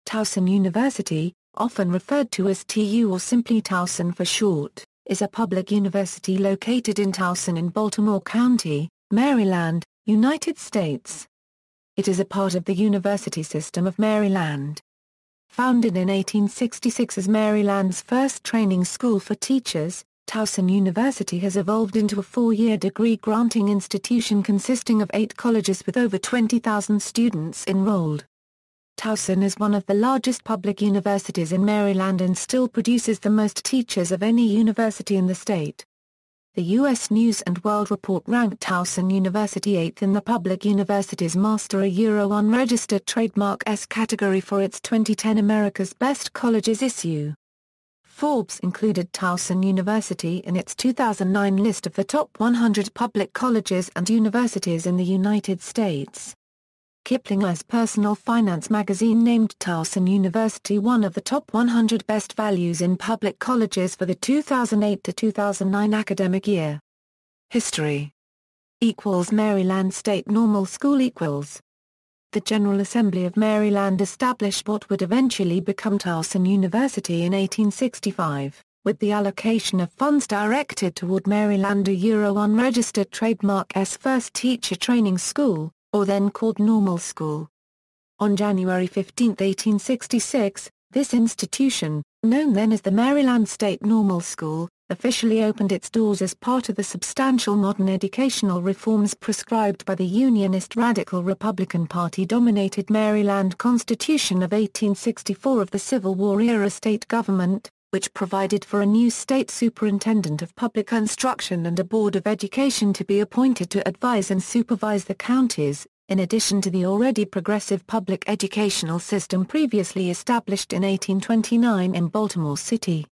Towson University, often referred to as TU or simply Towson for short, is a public university located in Towson in Baltimore County, Maryland, United States. It is a part of the University System of Maryland. Founded in 1866 as Maryland's first training school for teachers, Towson University has evolved into a four-year degree-granting institution consisting of 8 colleges with over 20,000 students enrolled. Towson is one of the largest public universities in Maryland and still produces the most teachers of any university in the state. The U.S. News & World Report ranked Towson University 8th in the Public Universities Master Unregistered Trademark S category for its 2010 America's Best Colleges issue. Forbes included Towson University in its 2009 list of the top 100 public colleges and universities in the United States. Kiplinger's personal finance magazine named Towson University one of the top 100 best values in public colleges for the 2008 to 2009 academic year. History Maryland State Normal School The General Assembly of Maryland established what would eventually become Towson University in 1865, with the allocation of funds directed toward Maryland Unregistered Trademark S first teacher training school, or then called Normal School. On January 15, 1866, this institution, known then as the Maryland State Normal School, officially opened its doors as part of the substantial modern educational reforms prescribed by the Unionist Radical Republican Party-dominated Maryland Constitution of 1864 of the Civil War-era state government, which provided for a new state superintendent of public instruction and a board of education to be appointed to advise and supervise the counties, in addition to the already progressive public educational system previously established in 1829 in Baltimore City.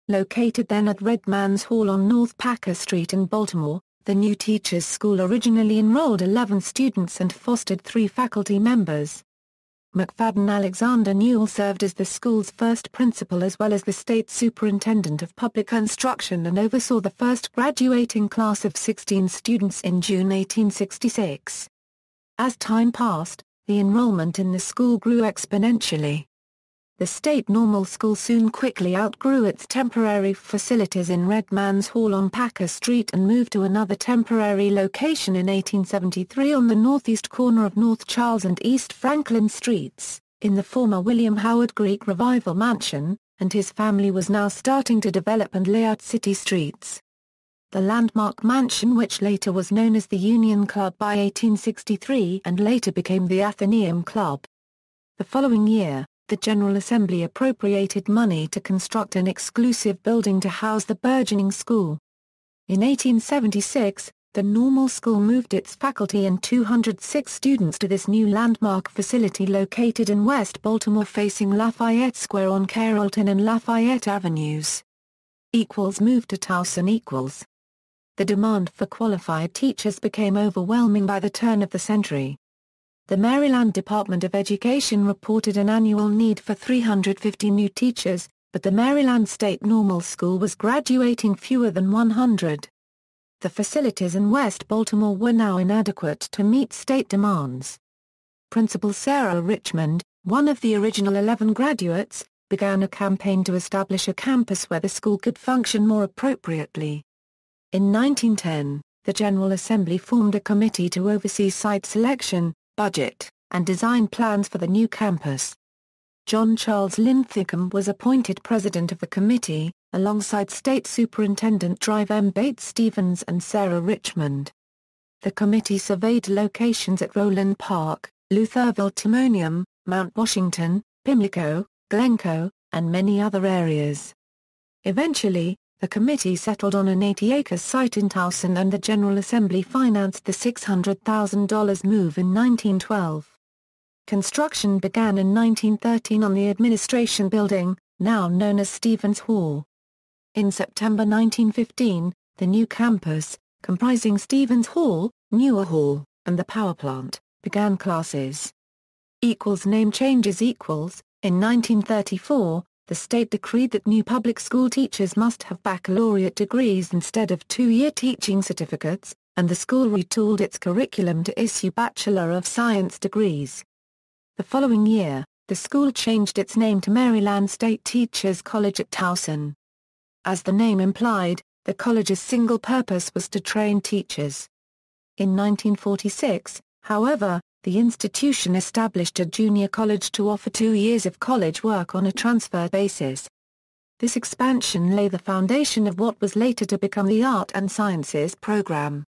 Located then at Redman's Hall on North Packer Street in Baltimore, the new teachers' school originally enrolled 11 students and fostered 3 faculty members. McFadden Alexander Newell served as the school's first principal as well as the state superintendent of public instruction and oversaw the first graduating class of 16 students in June 1866. As time passed, the enrollment in the school grew exponentially. The state normal school soon quickly outgrew its temporary facilities in Redman's Hall on Packer Street and moved to another temporary location in 1873 on the northeast corner of North Charles and East Franklin Streets, in the former William Howard Greek Revival Mansion, and his family was now starting to develop and lay out city streets. The landmark mansion, which later was known as the Union Club by 1863 and later became the Athenaeum Club. The following year, the General Assembly appropriated money to construct an exclusive building to house the burgeoning school. In 1876, the Normal School moved its faculty and 206 students to this new landmark facility located in West Baltimore facing Lafayette Square on Carrollton and Lafayette Avenues. Moved to Towson. The demand for qualified teachers became overwhelming by the turn of the century. The Maryland Department of Education reported an annual need for 350 new teachers, but the Maryland State Normal School was graduating fewer than 100. The facilities in West Baltimore were now inadequate to meet state demands. Principal Sarah Richmond, one of the original 11 graduates, began a campaign to establish a campus where the school could function more appropriately. In 1910, the General Assembly formed a committee to oversee site selection, budget, and design plans for the new campus. John Charles Linthicum was appointed president of the committee, alongside State Superintendent Drive M. Bates Stevens and Sarah Richmond. The committee surveyed locations at Roland Park, Lutherville Timonium, Mount Washington, Pimlico, Glencoe, and many other areas. Eventually, the committee settled on an 80-acre site in Towson and the General Assembly financed the $600,000 move in 1912. Construction began in 1913 on the Administration Building, now known as Stevens Hall. In September 1915, the new campus, comprising Stevens Hall, Newer Hall, and the power plant, began classes. Name changes. In 1934, the state decreed that new public school teachers must have baccalaureate degrees instead of 2-year teaching certificates, and the school retooled its curriculum to issue Bachelor of Science degrees. The following year, the school changed its name to Maryland State Teachers College at Towson. As the name implied, the college's single purpose was to train teachers. In 1946, however, the institution established a junior college to offer 2 years of college work on a transfer basis. This expansion lay the foundation of what was later to become the Art and Sciences program.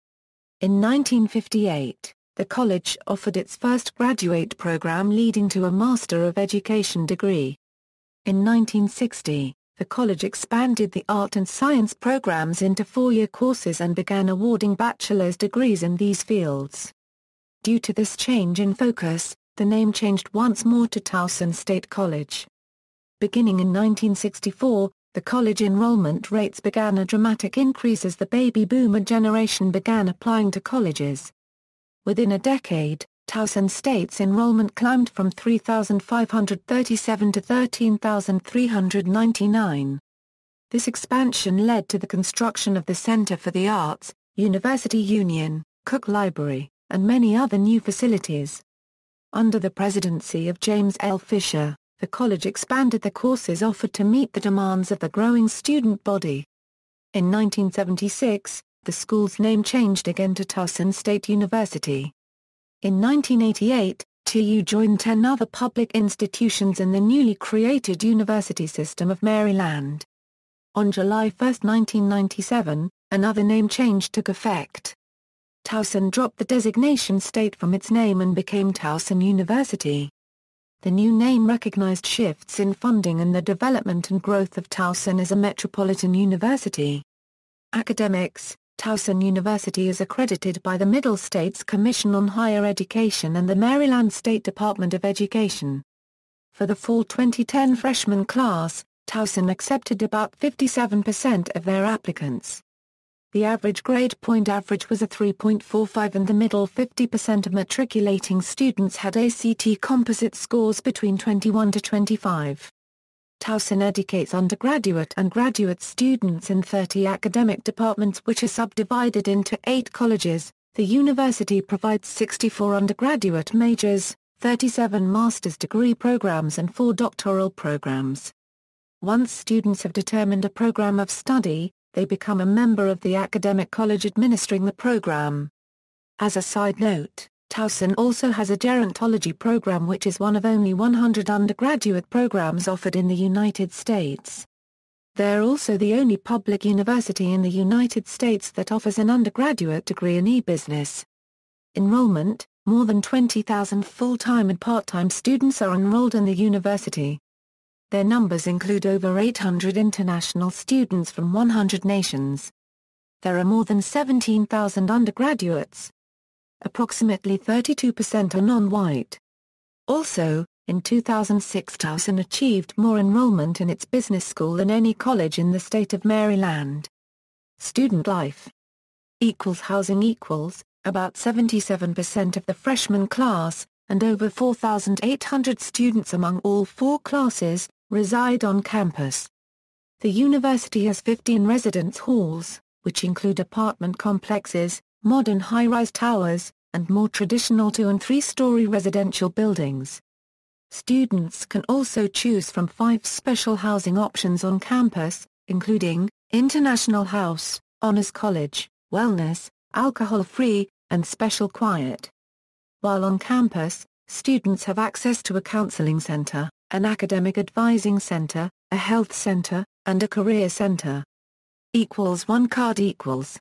In 1958, the college offered its first graduate program leading to a Master of Education degree. In 1960, the college expanded the art and science programs into 4-year courses and began awarding bachelor's degrees in these fields. Due to this change in focus, the name changed once more to Towson State College. Beginning in 1964, the college enrollment rates began a dramatic increase as the baby boomer generation began applying to colleges. Within a decade, Towson State's enrollment climbed from 3,537 to 13,399. This expansion led to the construction of the Center for the Arts, University Union, Cook Library, and many other new facilities. Under the presidency of James L. Fisher, the college expanded the courses offered to meet the demands of the growing student body. In 1976, the school's name changed again to Towson State University. In 1988, TU joined 10 other public institutions in the newly created University System of Maryland. On July 1, 1997, another name change took effect. Towson dropped the designation state from its name and became Towson University. The new name recognized shifts in funding and the development and growth of Towson as a metropolitan university. Academics: Towson University is accredited by the Middle States Commission on Higher Education and the Maryland State Department of Education. For the fall 2010 freshman class, Towson accepted about 57% of their applicants. The average grade point average was a 3.45 and the middle 50% of matriculating students had ACT composite scores between 21 to 25. Towson educates undergraduate and graduate students in 30 academic departments which are subdivided into 8 colleges. The university provides 64 undergraduate majors, 37 master's degree programs and 4 doctoral programs. Once students have determined a program of study, they become a member of the academic college administering the program. As a side note, Towson also has a Gerontology Program which is one of only 100 undergraduate programs offered in the United States. They are also the only public university in the United States that offers an undergraduate degree in e-business. Enrollment: more than 20,000 full-time and part-time students are enrolled in the university. Their numbers include over 800 international students from 100 nations. There are more than 17,000 undergraduates. Approximately 32% are non-white. Also, in 2006 Towson achieved more enrollment in its business school than any college in the state of Maryland. Student life equals housing equals, about 77% of the freshman class, and over 4,800 students among all 4 classes, reside on campus. The university has 15 residence halls, which include apartment complexes, modern high-rise towers, and more traditional 2- and 3-story residential buildings. Students can also choose from 5 special housing options on campus, including International House, Honors College, Wellness, Alcohol-Free, and Special Quiet. While on campus, students have access to a counseling center, an academic advising center, a health center, and a career center. One card equals.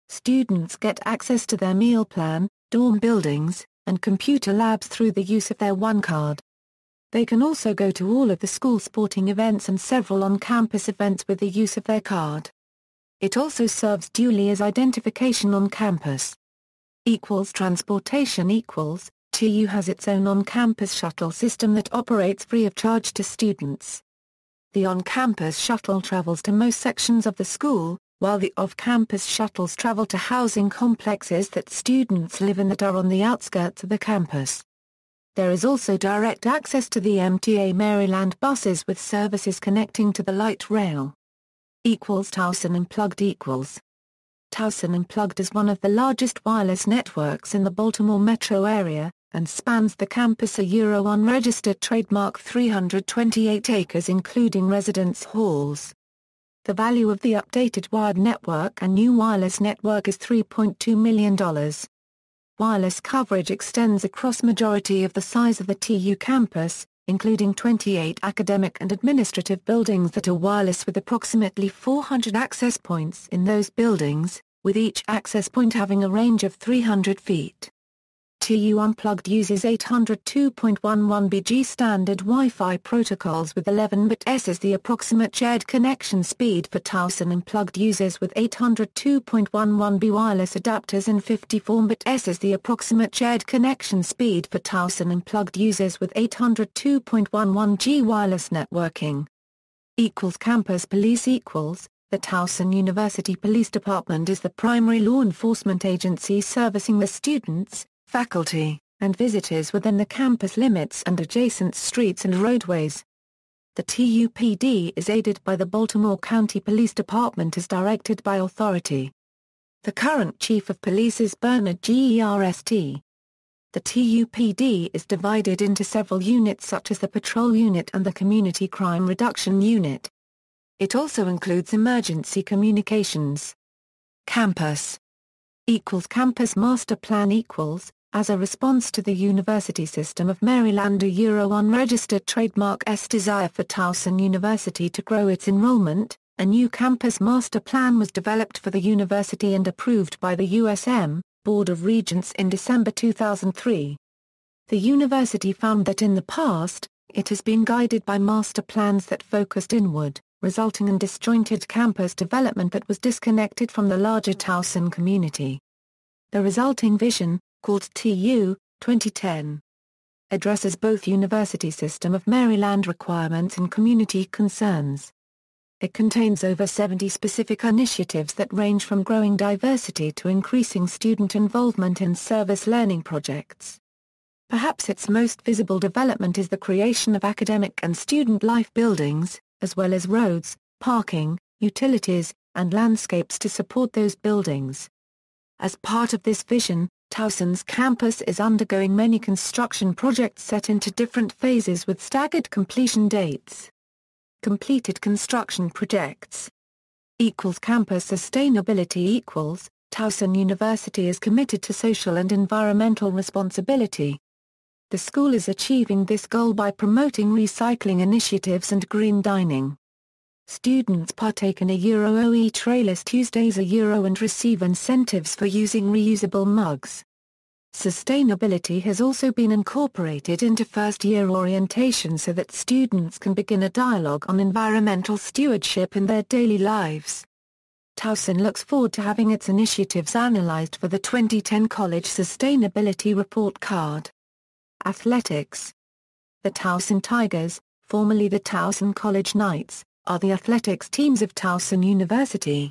Students get access to their meal plan, dorm buildings, and computer labs through the use of their One Card. They can also go to all of the school sporting events and several on-campus events with the use of their card. It also serves duly as identification on campus. Transportation equals, TU has its own on-campus shuttle system that operates free of charge to students. The on-campus shuttle travels to most sections of the school, while the off-campus shuttles travel to housing complexes that students live in that are on the outskirts of the campus. There is also direct access to the MTA Maryland buses with services connecting to the light rail. Towson Unplugged equals. Towson Unplugged is one of the largest wireless networks in the Baltimore metro area, and spans the campus. A unregistered trademark 328 acres including residence halls. The value of the updated wired network and new wireless network is $3.2 million. Wireless coverage extends across majority of the size of the TU campus, including 28 academic and administrative buildings that are wireless with approximately 400 access points in those buildings, with each access point having a range of 300 feet. TU Unplugged uses 802.11bg standard Wi-Fi protocols with 11bit/s as the approximate shared connection speed for Towson Unplugged users with 802.11b wireless adapters and 54bit/s as the approximate shared connection speed for Towson Unplugged users with 802.11g wireless networking. Campus police. The Towson University Police Department is the primary law enforcement agency servicing the students, faculty, and visitors within the campus limits and adjacent streets and roadways. The TUPD is aided by the Baltimore County Police Department as directed by authority. The current Chief of Police is Bernard Gerst. The TUPD is divided into several units such as the Patrol Unit and the Community Crime Reduction Unit. It also includes emergency communications. Campus. Campus Master Plan. As a response to the University System of Maryland unregistered trademark S desire for Towson University to grow its enrollment, a new campus master plan was developed for the university and approved by the USM Board of Regents in December 2003. The university found that in the past, it has been guided by master plans that focused inward, resulting in disjointed campus development that was disconnected from the larger Towson community. The resulting vision, called TU 2010, addresses both University System of Maryland requirements and community concerns. It contains over 70 specific initiatives that range from growing diversity to increasing student involvement in service learning projects. Perhaps its most visible development is the creation of academic and student life buildings, as well as roads, parking, utilities, and landscapes to support those buildings. As part of this vision, Towson's campus is undergoing many construction projects set into different phases with staggered completion dates. Completed construction projects. Campus sustainability. Towson University is committed to social and environmental responsibility. The school is achieving this goal by promoting recycling initiatives and green dining. Students partake in a OE Trailers Tuesdays and receive incentives for using reusable mugs. Sustainability has also been incorporated into first-year orientation so that students can begin a dialogue on environmental stewardship in their daily lives. Towson looks forward to having its initiatives analyzed for the 2010 College Sustainability Report Card. Athletics. The Towson Tigers, formerly the Towson College Knights, are the athletics teams of Towson University.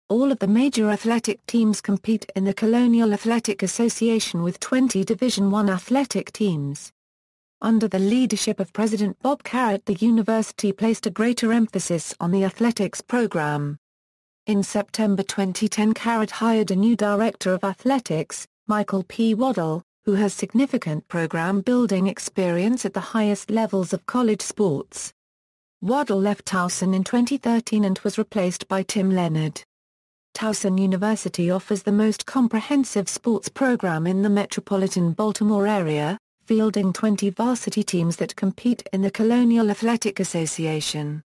All of the major athletic teams compete in the Colonial Athletic Association with 20 Division I athletic teams. Under the leadership of President Bob Carrott, the university placed a greater emphasis on the athletics program. In September 2010, Carrott hired a new director of athletics, Michael P. Waddell, who has significant program building experience at the highest levels of college sports. Waddell left Towson in 2013 and was replaced by Tim Leonard. Towson University offers the most comprehensive sports program in the metropolitan Baltimore area, fielding 20 varsity teams that compete in the Colonial Athletic Association.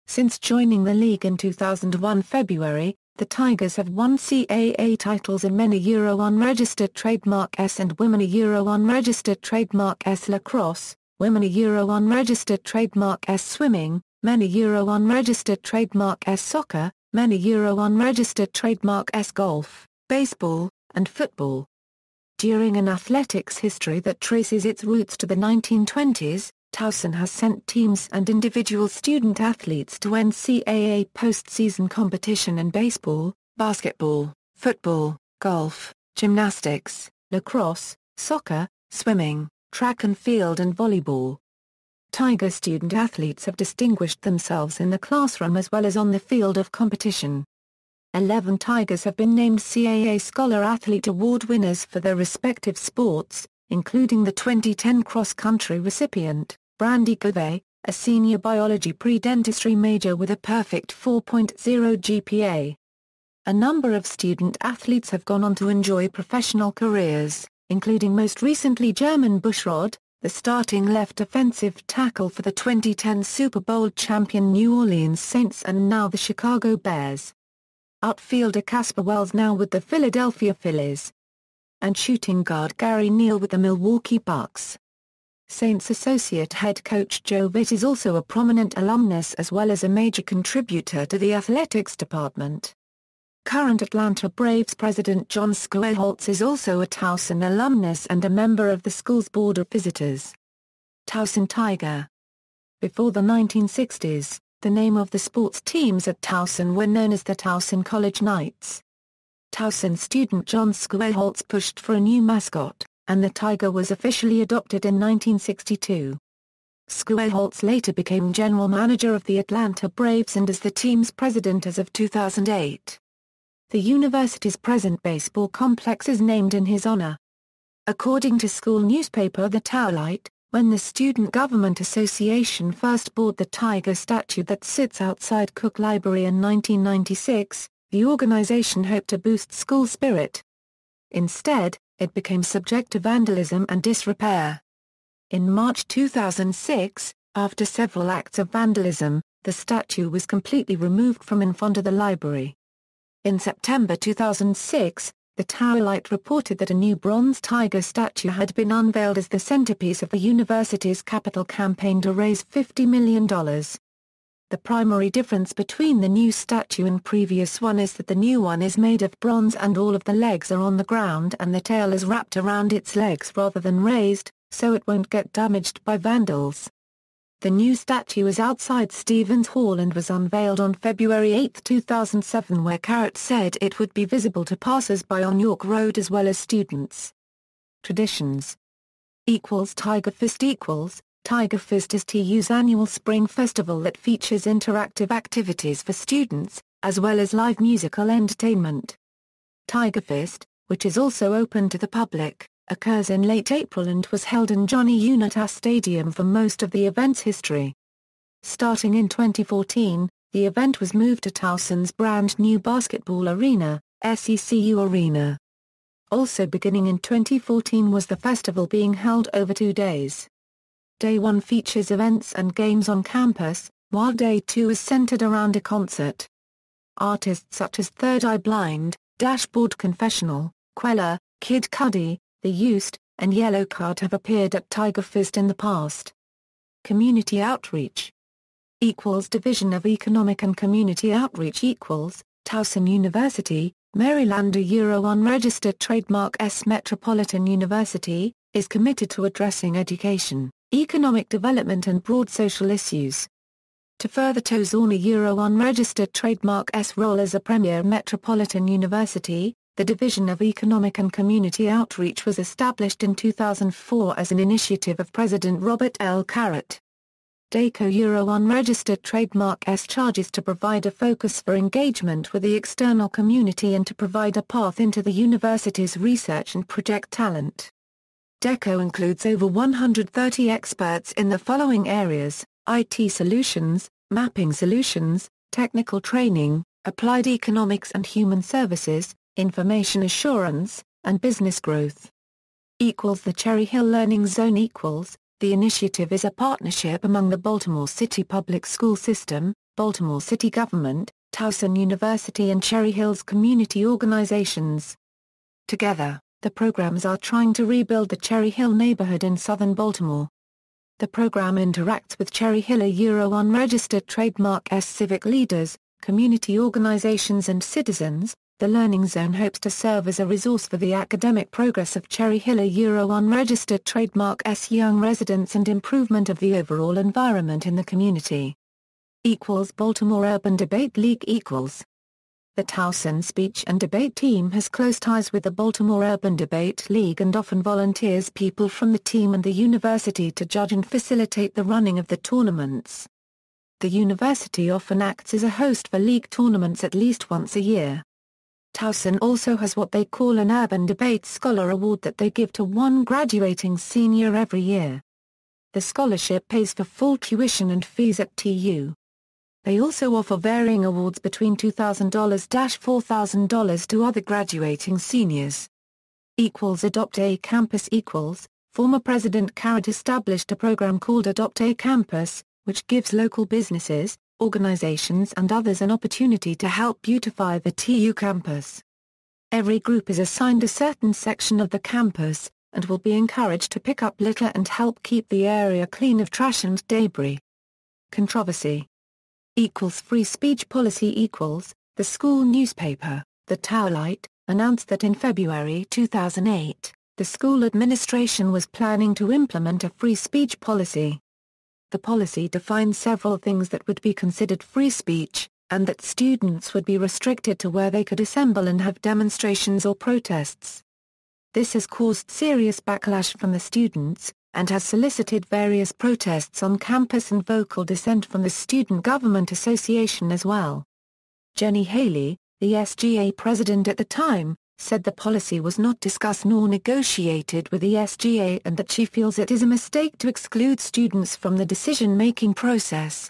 Since joining the league in 2001 February, the Tigers have won CAA titles in men unregistered trademark S and women unregistered trademark S lacrosse, women unregistered trademark S swimming, men unregistered trademark S soccer, men unregistered trademark S golf, baseball, and football. During an athletics history that traces its roots to the 1920s, Towson has sent teams and individual student athletes to NCAA postseason competition in baseball, basketball, football, golf, gymnastics, lacrosse, soccer, swimming, track and field and volleyball. Tiger student athletes have distinguished themselves in the classroom as well as on the field of competition. 11 Tigers have been named CAA Scholar Athlete Award winners for their respective sports, including the 2010 cross-country recipient, Brandy Covey, a senior biology pre-dentistry major with a perfect 4.0 GPA. A number of student athletes have gone on to enjoy professional careers, including most recently German Bushrod, the starting left offensive tackle for the 2010 Super Bowl champion New Orleans Saints and now the Chicago Bears. Outfielder Casper Wells now with the Philadelphia Phillies. And shooting guard Gary Neal with the Milwaukee Bucks. Saints associate head coach Joe Vitt is also a prominent alumnus as well as a major contributor to the athletics department. Current Atlanta Braves president John Schuerholz is also a Towson alumnus and a member of the school's board of visitors. Towson Tiger. Before the 1960s, the name of the sports teams at Towson were known as the Towson College Knights. Towson student John Schuerholz pushed for a new mascot, and the tiger was officially adopted in 1962. Schuerholz later became general manager of the Atlanta Braves and is the team's president as of 2008. The university's present baseball complex is named in his honor. According to school newspaper The Towlight, when the Student Government Association first bought the tiger statue that sits outside Cook Library in 1996, the organization hoped to boost school spirit. Instead, it became subject to vandalism and disrepair. In March 2006, after several acts of vandalism, the statue was completely removed from in front of the library. In September 2006, the Towlight reported that a new bronze tiger statue had been unveiled as the centerpiece of the university's capital campaign to raise $50 million. The primary difference between the new statue and previous one is that the new one is made of bronze and all of the legs are on the ground and the tail is wrapped around its legs rather than raised, so it won't get damaged by vandals. The new statue is outside Stevens Hall and was unveiled on February 8, 2007 where Carrot said it would be visible to passers-by on York Road as well as students. Traditions. Tiger Fest Tiger Fest is TU's annual spring festival that features interactive activities for students, as well as live musical entertainment. Tiger Fest, which is also open to the public, occurs in late April and was held in Johnny Unitas Stadium for most of the event's history. Starting in 2014, the event was moved to Towson's brand new basketball arena, SECU Arena. Also beginning in 2014 was the festival being held over 2 days. Day 1 features events and games on campus, while Day 2 is centered around a concert. Artists such as Third Eye Blind, Dashboard Confessional, Queller, Kid Cudi, The Used, and Yellowcard have appeared at Tiger Fest in the past. Community outreach. Division of Economic and Community Outreach Towson University, Maryland. A unregistered trademark Metropolitan University, is committed to addressing education, economic development and broad social issues. To further Towson unregistered trademark role as a premier metropolitan university, the Division of Economic and Community Outreach was established in 2004 as an initiative of President Robert L. Carrot. DACO unregistered trademark charges to provide a focus for engagement with the external community and to provide a path into the university's research and project talent. DECO includes over 130 experts in the following areas: IT solutions, mapping solutions, technical training, applied economics and human services, information assurance, and business growth. The Cherry Hill Learning Zone The initiative is a partnership among the Baltimore City Public School System, Baltimore City Government, Towson University and Cherry Hill's community organizations. Together, the programs are trying to rebuild the Cherry Hill neighborhood in southern Baltimore. The program interacts with Cherry Hill unregistered trademark civic leaders, community organizations and citizens. The Learning Zone hopes to serve as a resource for the academic progress of Cherry Hill unregistered trademark young residents and improvement of the overall environment in the community. Baltimore Urban Debate League The Towson Speech and Debate Team has close ties with the Baltimore Urban Debate League and often volunteers people from the team and the university to judge and facilitate the running of the tournaments. The university often acts as a host for league tournaments at least once a year. Towson also has what they call an Urban Debate Scholar Award that they give to one graduating senior every year. The scholarship pays for full tuition and fees at TU. They also offer varying awards between $2,000–$4,000 to other graduating seniors. Adopt a Campus Former President Carrot established a program called Adopt a Campus, which gives local businesses, organizations and others an opportunity to help beautify the TU campus. Every group is assigned a certain section of the campus, and will be encouraged to pick up litter and help keep the area clean of trash and debris. Controversy. Free speech policy. The school newspaper, the Towlight, announced that in February 2008, the school administration was planning to implement a free speech policy. The policy defines several things that would be considered free speech, and that students would be restricted to where they could assemble and have demonstrations or protests. This has caused serious backlash from the students, and has solicited various protests on campus and vocal dissent from the Student Government Association as well. Jenny Haley, the SGA president at the time, said the policy was not discussed nor negotiated with the SGA and that she feels it is a mistake to exclude students from the decision-making process.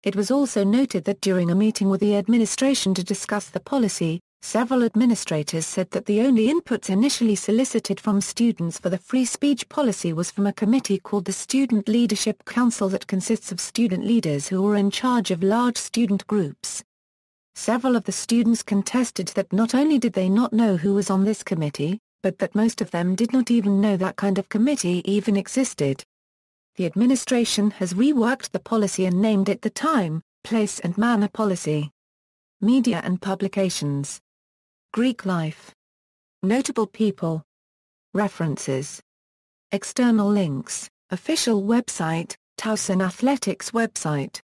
It was also noted that during a meeting with the administration to discuss the policy, several administrators said that the only inputs initially solicited from students for the free speech policy was from a committee called the Student Leadership Council that consists of student leaders who were in charge of large student groups. Several of the students contested that not only did they not know who was on this committee, but that most of them did not even know that kind of committee even existed. The administration has reworked the policy and named it the Time, Place and Manner Policy. Media and publications. Greek life. Notable people. References. External links, official website, Towson Athletics website.